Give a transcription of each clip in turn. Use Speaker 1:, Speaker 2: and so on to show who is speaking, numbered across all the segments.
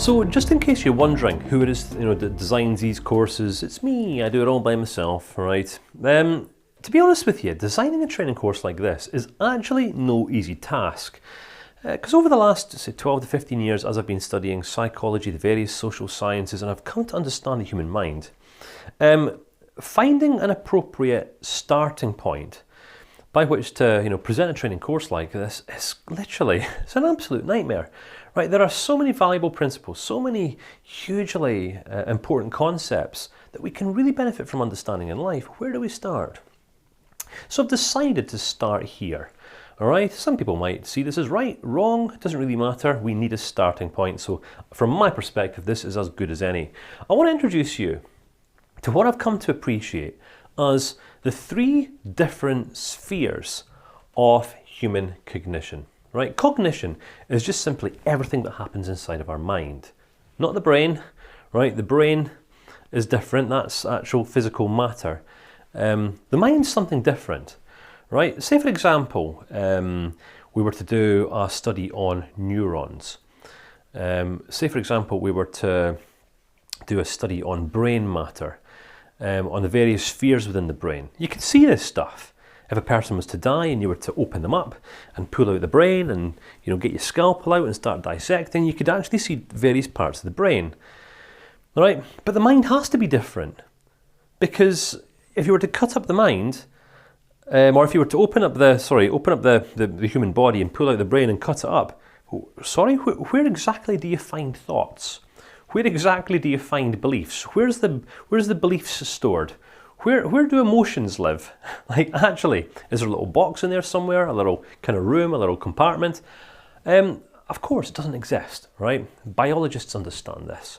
Speaker 1: So just in case you're wondering who it is that designs these courses, it's me. I do it all by myself, right? To be honest with you, designing a training course like this is actually no easy task. Because over the last, say, 12 to 15 years, as I've been studying psychology, the various social sciences, and I've come to understand the human mind, finding an appropriate starting point by which to present a training course like this is literally, it's an absolute nightmare. Right, there are so many valuable principles, so many hugely important concepts that we can really benefit from understanding in life. Where do we start? So I've decided to start here. All right, some people might see this as right, wrong, it doesn't really matter. We need a starting point. So from my perspective, this is as good as any. I want to introduce you to what I've come to appreciate as the three different spheres of human cognition. Right? Cognition is just simply everything that happens inside of our mind, not the brain. Right? The brain is different. That's actual physical matter. The mind's something different. Right? Say, for example, we were to do a study on neurons. Say, for example, we were to do a study on brain matter, on the various spheres within the brain. You can see this stuff. If a person was to die and you were to open them up and pull out the brain and get your scalpel out and start dissecting, you could actually see various parts of the brain. All right? But the mind has to be different, because if you were to cut up the mind, or if you were to open up the human body and pull out the brain and cut it up, where exactly do you find thoughts? Where exactly do you find beliefs? Where's the beliefs stored? Where do emotions live? Like, actually, is there a little box in there somewhere, a little kind of room, a little compartment? Of course, it doesn't exist, right? Biologists understand this,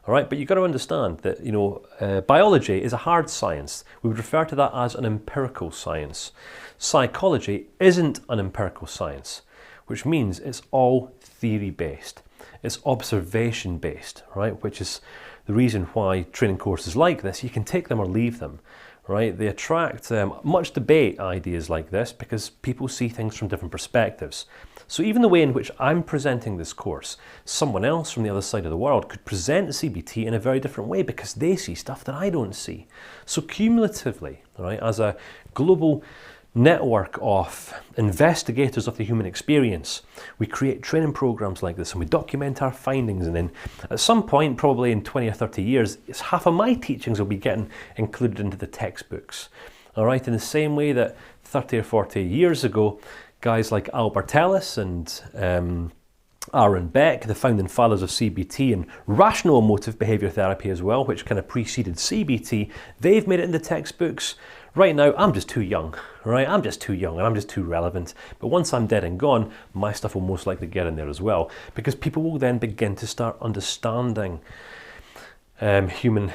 Speaker 1: all right? But you've got to understand that, biology is a hard science. We would refer to that as an empirical science. Psychology isn't an empirical science, which means it's all theory-based. It's observation-based, right? Which is the reason why training courses like this, you can take them or leave them, right? They attract much debate, ideas like this, because people see things from different perspectives. So even the way in which I'm presenting this course, someone else from the other side of the world could present CBT in a very different way because they see stuff that I don't see. So cumulatively, right, as a global network of investigators of the human experience, we create training programs like this and we document our findings, and then at some point, probably in 20 or 30 years, it's half of my teachings will be getting included into the textbooks. All right, in the same way that 30 or 40 years ago, guys like Albert Ellis and Aaron Beck, the founding fathers of CBT and rational emotive behavior therapy as well, which kind of preceded CBT, they've made it into textbooks. Right now, I'm just too young, right? I'm just too young and I'm just too relevant. But once I'm dead and gone, my stuff will most likely get in there as well, because people will then begin to start understanding human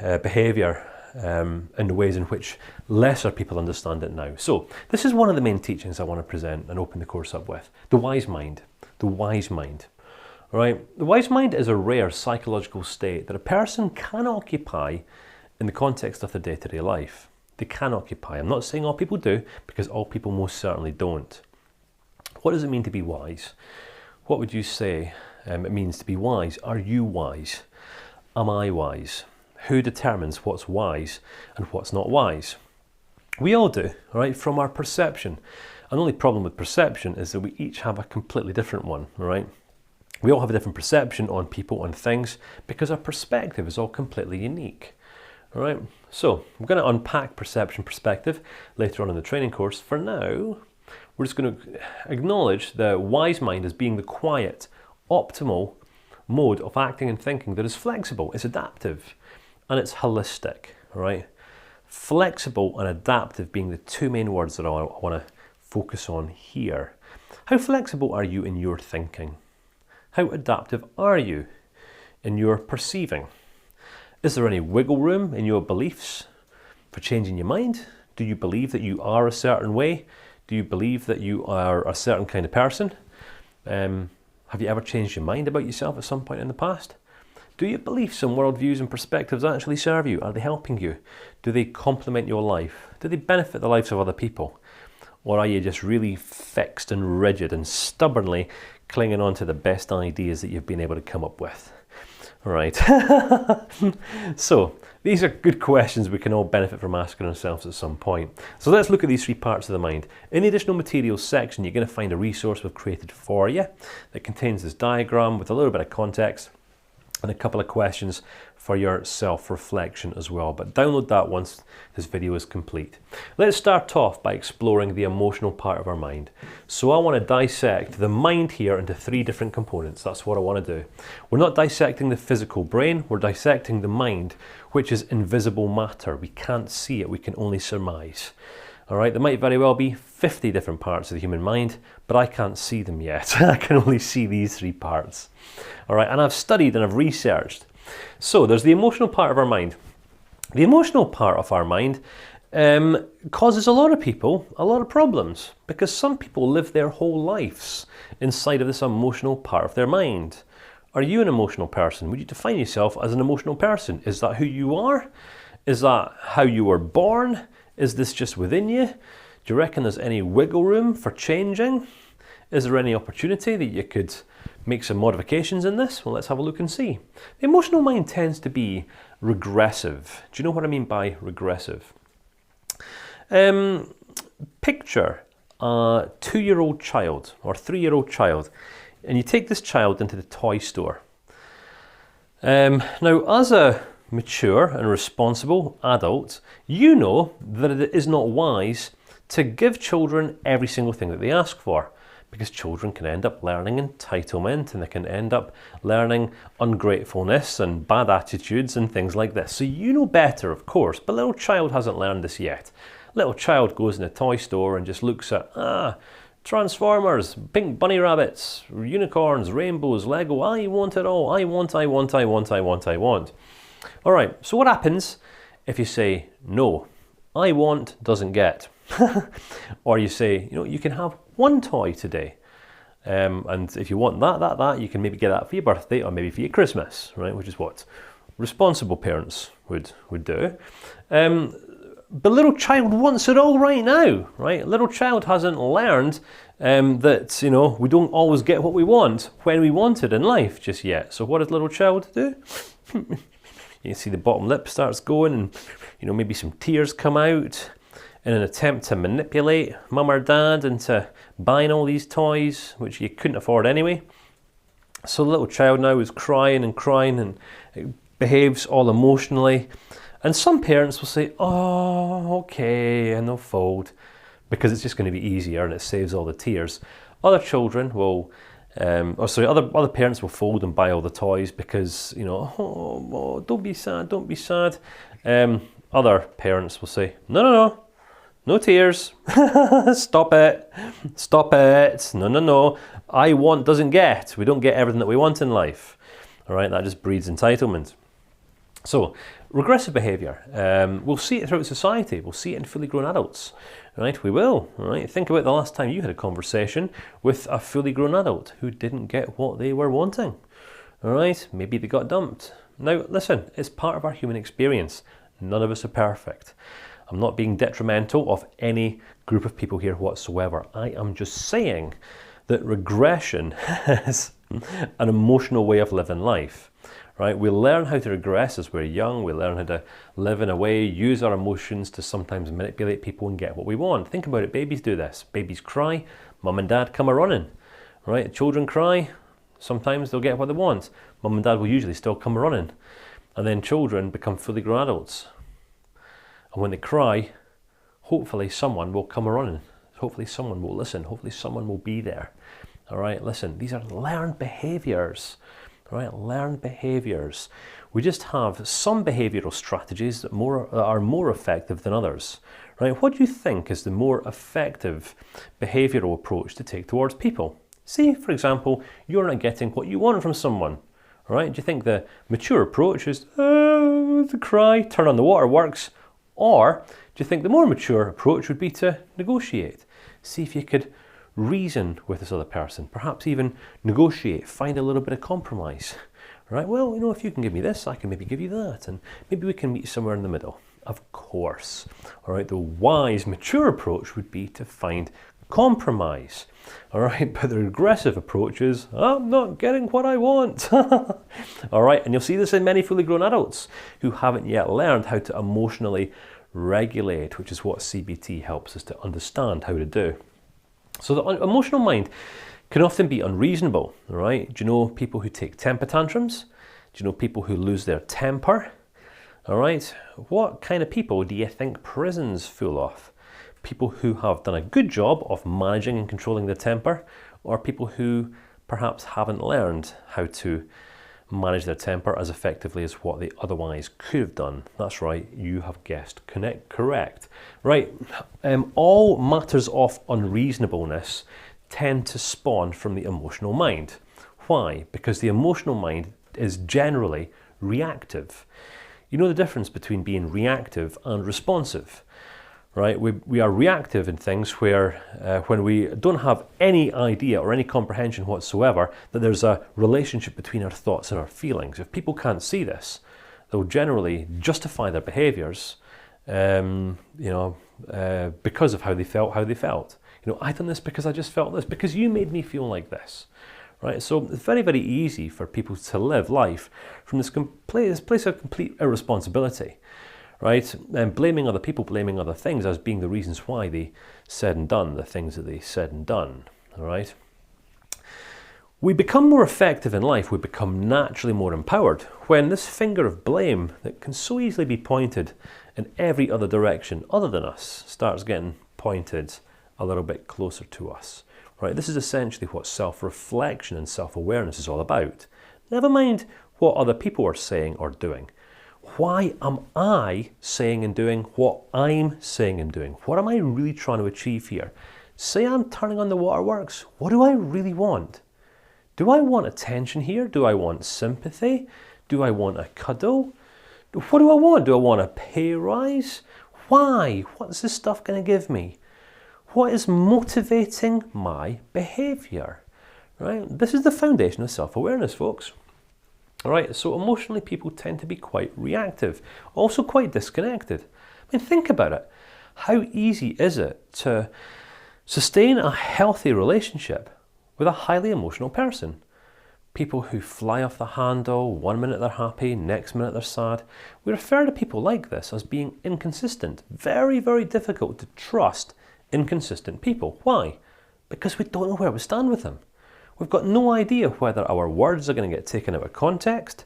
Speaker 1: behavior in the ways in which lesser people understand it now. So this is one of the main teachings I want to present and open the course up with. The wise mind. The wise mind. Right? The wise mind is a rare psychological state that a person can occupy in the context of their day-to-day life. They can occupy. I'm not saying all people do, because all people most certainly don't. What does it mean to be wise? What would you say it means to be wise? Are you wise? Am I wise? Who determines what's wise and what's not wise? We all do, right? From our perception. And the only problem with perception is that we each have a completely different one, right? We all have a different perception on people, on things, because our perspective is all completely unique. All right, so I'm going to unpack perception-perspective later on in the training course. For now, we're just going to acknowledge the wise mind as being the quiet, optimal mode of acting and thinking that is flexible, it's adaptive, and it's holistic. All right, flexible and adaptive being the two main words that I want to focus on here. How flexible are you in your thinking? How adaptive are you in your perceiving? Is there any wiggle room in your beliefs for changing your mind? Do you believe that you are a certain way? Do you believe that you are a certain kind of person? Have you ever changed your mind about yourself at some point in the past? Do your beliefs and worldviews and perspectives actually serve you? Are they helping you? Do they complement your life? Do they benefit the lives of other people? Or are you just really fixed and rigid and stubbornly clinging on to the best ideas that you've been able to come up with? All right. So these are good questions we can all benefit from asking ourselves at some point. So let's look at these three parts of the mind. In the additional materials section, you're going to find a resource we've created for you that contains this diagram with a little bit of context and a couple of questions for your self-reflection as well. But download that once this video is complete. Let's start off by exploring the emotional part of our mind. So I want to dissect the mind here into three different components. That's what I want to do. We're not dissecting the physical brain, we're dissecting the mind, which is invisible matter. We can't see it, we can only surmise. All right, there might very well be 50 different parts of the human mind, but I can't see them yet. I can only see these three parts. All right, and I've studied and I've researched. So there's the emotional part of our mind. The emotional part of our mind causes a lot of people a lot of problems because some people live their whole lives inside of this emotional part of their mind. Are you an emotional person? Would you define yourself as an emotional person? Is that who you are? Is that how you were born? Is this just within you? Do you reckon there's any wiggle room for changing? Is there any opportunity that you could make some modifications in this? Well, let's have a look and see. The emotional mind tends to be regressive. Do you know what I mean by regressive? Picture a 2-year-old child or 3-year-old child, and you take this child into the toy store. Now, as a mature and responsible adult, you know that it is not wise to give children every single thing that they ask for, because children can end up learning entitlement and they can end up learning ungratefulness and bad attitudes and things like this. So you know better, of course, but little child hasn't learned this yet. Little child goes in a toy store and just looks at, Transformers, pink bunny rabbits, unicorns, rainbows, Lego, I want it all, I want. All right, so what happens if you say, no, I want doesn't get? Or you say, you can have one toy today. And if you want that, you can maybe get that for your birthday or maybe for your Christmas, right? Which is what responsible parents would do. But little child wants it all right now, right? Little child hasn't learned that, we don't always get what we want when we want it in life just yet. So what does little child do? You see the bottom lip starts going and, maybe some tears come out in an attempt to manipulate mum or dad into buying all these toys, which you couldn't afford anyway. So the little child now is crying and it behaves all emotionally. And some parents will say, oh, okay, and they'll fold because it's just going to be easier and it saves all the tears. Other children will other parents will fold and buy all the toys because, don't be sad. Other parents will say, no tears, stop it, no, I want doesn't get. We don't get everything that we want in life. All right, that just breeds entitlement. So, regressive behaviour, we'll see it throughout society, we'll see it in fully grown adults. Right, we will. Right, think about the last time you had a conversation with a fully grown adult who didn't get what they were wanting. All right, maybe they got dumped. Now, listen, it's part of our human experience. None of us are perfect. I'm not being detrimental of any group of people here whatsoever. I am just saying that regression is an emotional way of living life. Right, we learn how to regress as we're young. We learn how to live in a way, use our emotions to sometimes manipulate people and get what we want. Think about it, babies do this. Babies cry, mum and dad come a-running. Right, children cry, sometimes they'll get what they want. Mum and dad will usually still come a-running. And then children become fully grown adults. And when they cry, hopefully someone will come a-running. Hopefully someone will listen. Hopefully someone will be there. All right, listen, these are learned behaviours. Right, learned behaviours. We just have some behavioural strategies that are more effective than others. Right, what do you think is the more effective behavioural approach to take towards people? Say, for example, you're not getting what you want from someone. Right, do you think the mature approach is to cry, turn on the waterworks, or do you think the more mature approach would be to negotiate? See if you could reason with this other person, perhaps even negotiate, find a little bit of compromise. Right, well, if you can give me this, I can maybe give you that, and maybe we can meet somewhere in the middle. Of course. All right, the wise, mature approach would be to find compromise. All right, but the regressive approach is, I'm not getting what I want. All right, and you'll see this in many fully grown adults who haven't yet learned how to emotionally regulate, which is what CBT helps us to understand how to do. So the emotional mind can often be unreasonable, all right? Do you know people who take temper tantrums? Do you know people who lose their temper? All right, what kind of people do you think prison's full of? People who have done a good job of managing and controlling their temper, or people who perhaps haven't learned how to manage their temper as effectively as what they otherwise could have done? That's right, you have guessed correct. Right, all matters of unreasonableness tend to spawn from the emotional mind. Why? Because the emotional mind is generally reactive. You know the difference between being reactive and responsive, right? We are reactive in things where when we don't have any idea or any comprehension whatsoever that there's a relationship between our thoughts and our feelings. If people can't see this, they'll generally justify their behaviours, because of how they felt. I've done this because I just felt this, because you made me feel like this. Right, so it's very, very easy for people to live life from this place of complete irresponsibility, right? And blaming other people, blaming other things as being the reasons why they said and done the things that they said and done, all right? We become more effective in life, we become naturally more empowered when this finger of blame that can so easily be pointed in every other direction other than us starts getting pointed a little bit closer to us. Right, this is essentially what self-reflection and self-awareness is all about. Never mind what other people are saying or doing. Why am I saying and doing what I'm saying and doing? What am I really trying to achieve here? Say I'm turning on the waterworks. What do I really want? Do I want attention here? Do I want sympathy? Do I want a cuddle? What do I want? Do I want a pay rise? Why? What's this stuff going to give me? What is motivating my behaviour? Right? This is the foundation of self-awareness, folks. All right, so emotionally people tend to be quite reactive, also quite disconnected. I mean, think about it. How easy is it to sustain a healthy relationship with a highly emotional person? People who fly off the handle, 1 minute they're happy, next minute they're sad. We refer to people like this as being inconsistent. Very, very difficult to trust inconsistent people. Why? Because we don't know where we stand with them. We've got no idea whether our words are going to get taken out of context,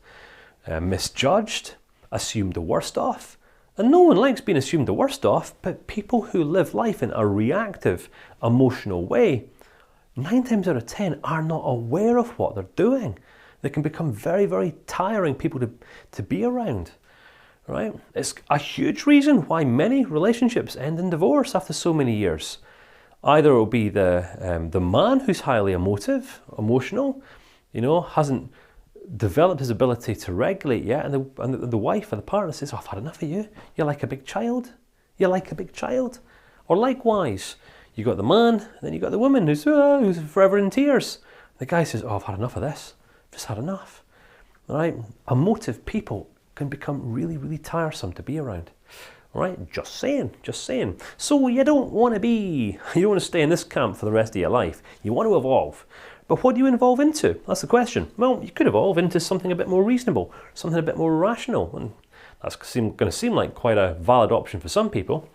Speaker 1: misjudged, assumed the worst of. And no one likes being assumed the worst of, but people who live life in a reactive, emotional way, 9 times out of 10 are not aware of what they're doing. They can become very, very tiring people to be around. Right? It's a huge reason why many relationships end in divorce after so many years. Either it will be the man who's highly emotional, hasn't developed his ability to regulate yet, and the wife or the partner says, I've had enough of you. You're like a big child. You're like a big child. Or likewise, you got the man, and then you got the woman who's forever in tears. The guy says, I've had enough of this. I've just had enough. All right? Emotive people can become really, really tiresome to be around. All right, just saying. So you don't want to stay in this camp for the rest of your life. You want to evolve. But what do you evolve into? That's the question. Well, you could evolve into something a bit more reasonable, something a bit more rational. And that's going to seem like quite a valid option for some people.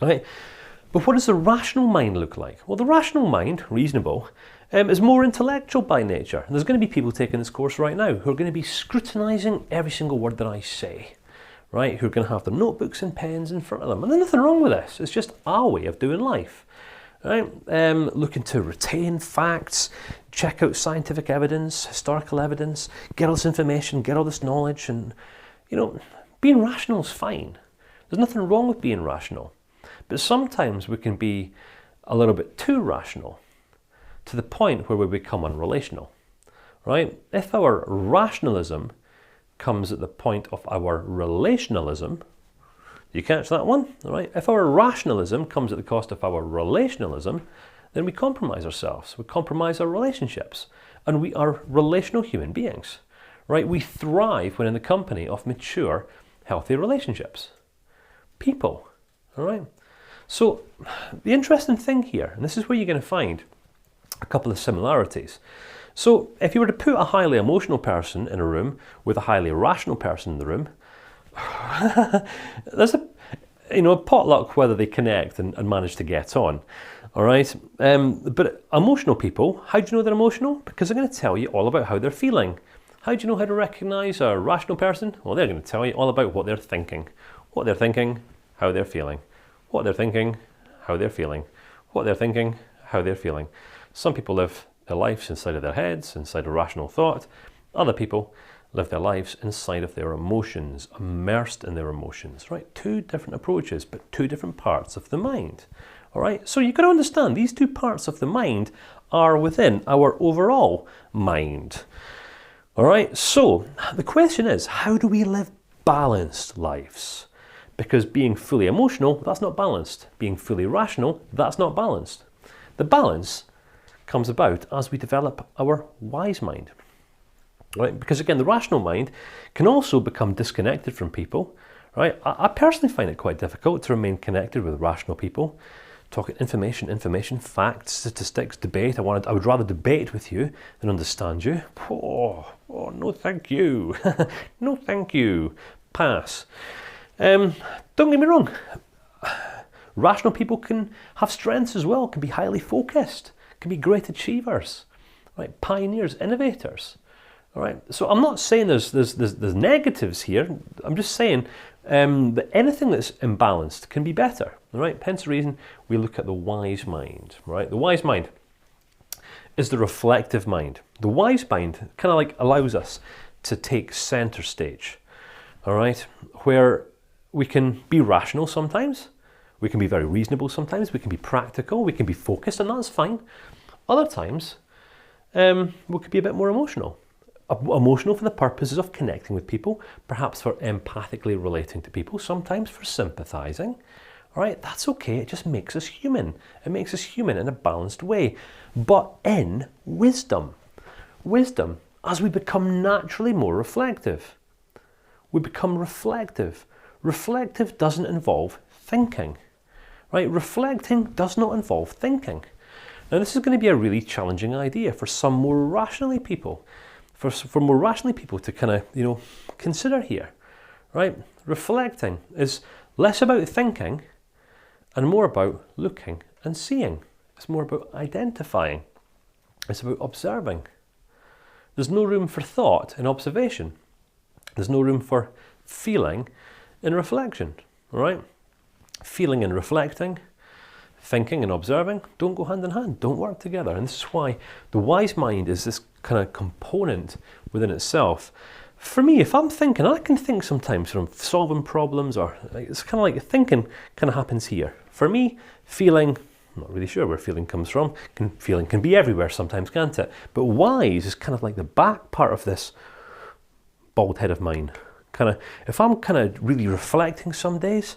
Speaker 1: All right, but what does the rational mind look like? Well, the rational mind, reasonable, is more intellectual by nature. And there's going to be people taking this course right now who are going to be scrutinising every single word that I say, right? Who are going to have their notebooks and pens in front of them. And there's nothing wrong with this. It's just our way of doing life, right? Looking to retain facts, check out scientific evidence, historical evidence, get all this information, get all this knowledge. And, being rational is fine. There's nothing wrong with being rational. But sometimes we can be a little bit too rational, to the point where we become unrelational, right? If our rationalism comes at the point of our relationalism, you catch that one, all right? If our rationalism comes at the cost of our relationalism, then we compromise ourselves, we compromise our relationships, and we are relational human beings, right? We thrive when in the company of mature, healthy relationships. People, all right? So the interesting thing here, and this is where you're going to find a couple of similarities. So if you were to put a highly emotional person in a room with a highly rational person in the room, there's a potluck whether they connect and manage to get on. All right, but emotional people, how do you know they're emotional? Because they're going to tell you all about how they're feeling. How do you know how to recognise a rational person? Well, they're going to tell you all about what they're thinking. What they're thinking, how they're feeling. What they're thinking, how they're feeling. What they're thinking, how they're feeling. Some people live their lives inside of their heads, inside of rational thought. Other people live their lives inside of their emotions, immersed in their emotions, right? Two different approaches, but two different parts of the mind. All right, so you've got to understand these two parts of the mind are within our overall mind. All right, so the question is, how do we live balanced lives? Because being fully emotional, that's not balanced. Being fully rational, that's not balanced. The balance comes about as we develop our wise mind. Right? Because again, the rational mind can also become disconnected from people. Right? I personally find it quite difficult to remain connected with rational people. Talking information, facts, statistics, debate. I would rather debate with you than understand you. Oh no, thank you. No, thank you. Pass. Don't get me wrong. Rational people can have strengths as well. Can be highly focused. Can be great achievers. Right? Pioneers, innovators. All right. So I'm not saying there's negatives here. I'm just saying that anything that's imbalanced can be better. All right. Hence the reason we look at the wise mind. Right. The wise mind is the reflective mind. The wise mind kind of like allows us to take center stage. All right. Where we can be rational sometimes. We can be very reasonable sometimes. We can be practical. We can be focused, and that's fine. Other times, we could be a bit more emotional. Emotional for the purposes of connecting with people, perhaps for empathically relating to people, sometimes for sympathizing. All right, that's okay. It just makes us human. It makes us human in a balanced way, but in wisdom. Wisdom, as we become naturally more reflective. We become reflective. Reflective doesn't involve thinking. Right? Reflecting does not involve thinking. Now, this is going to be a really challenging idea for some more rationally people. For more rationally people to kind of, consider here, right? Reflecting is less about thinking and more about looking and seeing. It's more about identifying. It's about observing. There's no room for thought in observation. There's no room for feeling in reflection, all right? Feeling and reflecting, thinking and observing don't go hand in hand, don't work together. And this is why the wise mind is this kind of component within itself. For me, if I'm thinking, I can think sometimes from solving problems, or it's kind of like thinking kind of happens here. For me, feeling, I'm not really sure where feeling comes from. Feeling can be everywhere sometimes, can't it? But wise is kind of like the back part of this bald head of mine. Kind of, if I'm kind of really reflecting some days,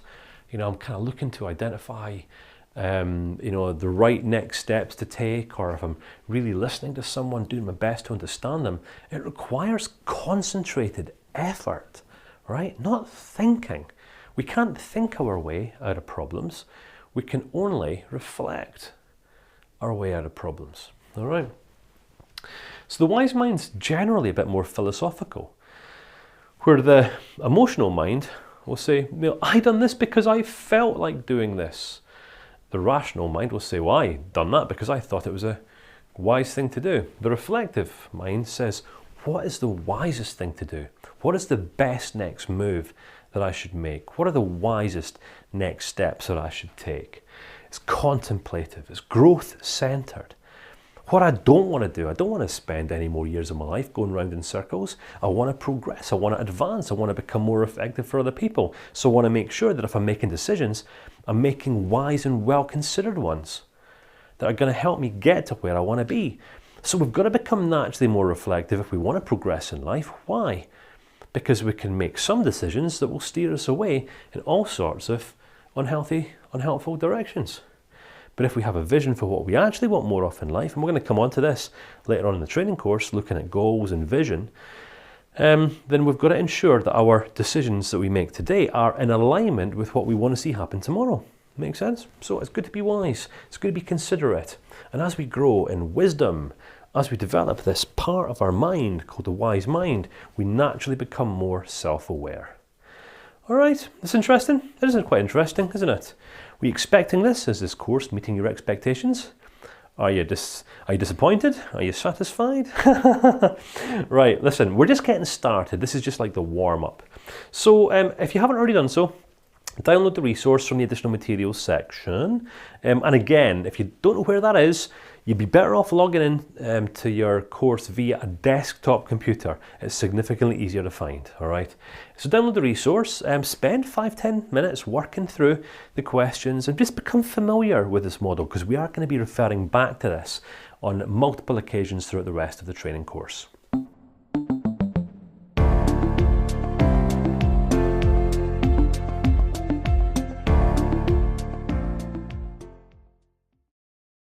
Speaker 1: I'm kind of looking to identify the right next steps to take, or if I'm really listening to someone, doing my best to understand them, it requires concentrated effort, right? Not thinking. We can't think our way out of problems. We can only reflect our way out of problems, all right? So the wise mind's generally a bit more philosophical, where the emotional mind will say, I done this because I felt like doing this. The rational mind will say, well, I done that because I thought it was a wise thing to do. The reflective mind says, what is the wisest thing to do? What is the best next move that I should make? What are the wisest next steps that I should take? It's contemplative, it's growth-centered. What I don't want to do, I don't want to spend any more years of my life going round in circles. I want to progress, I want to advance, I want to become more effective for other people. So I want to make sure that if I'm making decisions, I'm making wise and well-considered ones that are going to help me get to where I want to be. So we've got to become naturally more reflective if we want to progress in life. Why? Because we can make some decisions that will steer us away in all sorts of unhelpful directions. But if we have a vision for what we actually want more of in life, and we're going to come on to this later on in the training course, looking at goals and vision, then we've got to ensure that our decisions that we make today are in alignment with what we want to see happen tomorrow. Make sense? So it's good to be wise. It's good to be considerate. And as we grow in wisdom, as we develop this part of our mind called the wise mind, we naturally become more self-aware. All right, that's interesting. It isn't quite interesting, isn't it? Were you expecting this? Is this course meeting your expectations? Are you disappointed? Are you satisfied? Right, listen, we're just getting started. This is just like the warm-up. So if you haven't already done so, download the resource from the additional materials section. And again, if you don't know where that is, you'd be better off logging in to your course via a desktop computer. It's significantly easier to find, all right? So download the resource, spend 5-10 minutes working through the questions and just become familiar with this model, because we are going to be referring back to this on multiple occasions throughout the rest of the training course.